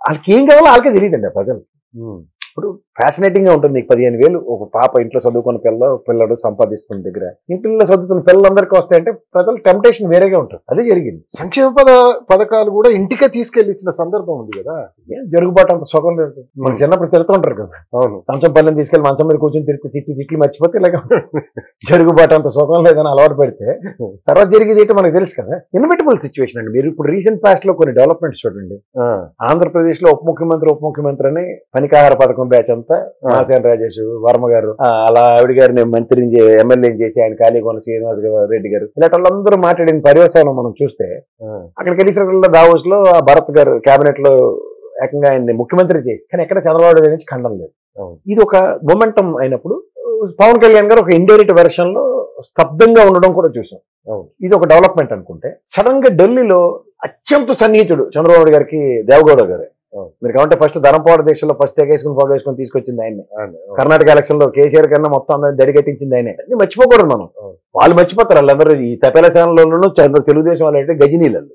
వాళ్ళకి ఏం కావాలో వాళ్ళకే తెలియదండి ఆ ప్రజలు. ఇప్పుడు ఫ్యాసినేటింగ్ గా ఉంటుంది. నీకు 15,000 ఒక పాప ఇంట్లో చదువుకున్న పిల్లడు సంపాదిస్తున్న దగ్గర ఇంట్లో చదువుకున్న పిల్లలందరికీ వస్తాయంటే ప్రజలు టెంప్టేషన్ వేరేగా ఉంటుంది. అదే జరిగింది. సంక్షేమ పథకాలు కూడా ఇంటికే తీసుకెళ్లి ఇచ్చిన సందర్భం ఉంది కదా. ఏం జరుగుబాటు అంత సుఖం లేదు. మన చిన్నప్పుడు తిరుగుతూ ఉంటారు కదా. అవును. మంచం పల్లెని తీసుకెళ్లి మంచం మీద కూర్చొని తిట్లు మర్చిపోతే ఇలాగ జరుగుబాటు అంత సుఖం లేదని అలవాటు పెడితే తర్వాత జరిగేది ఏంటో మనకు తెలుసు కదా. ఇన్విటబుల్ సిచ్యువేషన్ అండి. మీరు ఇప్పుడు రీసెంట్ పాస్ట్ లో కొన్ని డెవలప్మెంట్స్ చూడండి. ఆంధ్రప్రదేశ్ లో ఉప ముఖ్యమంత్రి అని పనికాహార పథకం బ్యాచ్ అంతా మాసేన రాజేష్ వర్మ గారు, అలా ఆవిడ గారిని మంత్రిని ఎమ్మెల్యే చేసి ఆయన ఖాళీగా శ్రీనివాస్ రెడ్డి గారు ఇలాంటి వాళ్ళందరూ మాట్లాడిన పర్యవసానం మనం చూస్తే అక్కడికి వెళ్ళేసరికి దావోస్ లో భరత్ గారు కేబినెట్ లో ఏకంగా ఆయన్ని ముఖ్యమంత్రి చేసి, కానీ ఎక్కడ చంద్రబాబు నుంచి ఖండం లేదు. ఇది ఒక మొమెంటం అయినప్పుడు పవన్ కళ్యాణ్ గారు ఒక ఇండైరెక్ట్ వెర్షన్ లో స్తబ్దంగా ఉండడం కూడా చూసాం. ఇది ఒక డెవలప్మెంట్ అనుకుంటే సడన్ గా ఢిల్లీలో అత్యంత సన్నిహితుడు చంద్రబాబు గారికి దేవగౌడ గారు. మీరు కాబట్టి ఫస్ట్ ధనంపోవడ దీక్షలో ఫస్ట్ పొగేసుకొని తీసుకొచ్చింది ఆయన్ని. కర్ణాటక ఎలక్షన్ లో కేసీఆర్ కన్నా మొత్తం అందరూ దడిగట్టించింది ఆయనే. అన్ని మర్చిపోకూడదు మనం. వాళ్ళు మర్చిపోతారు. వాళ్ళందరూ ఈ తపేల సేనలోనూ తెలుగుదేశం వాళ్ళు అంటే గజనీలు.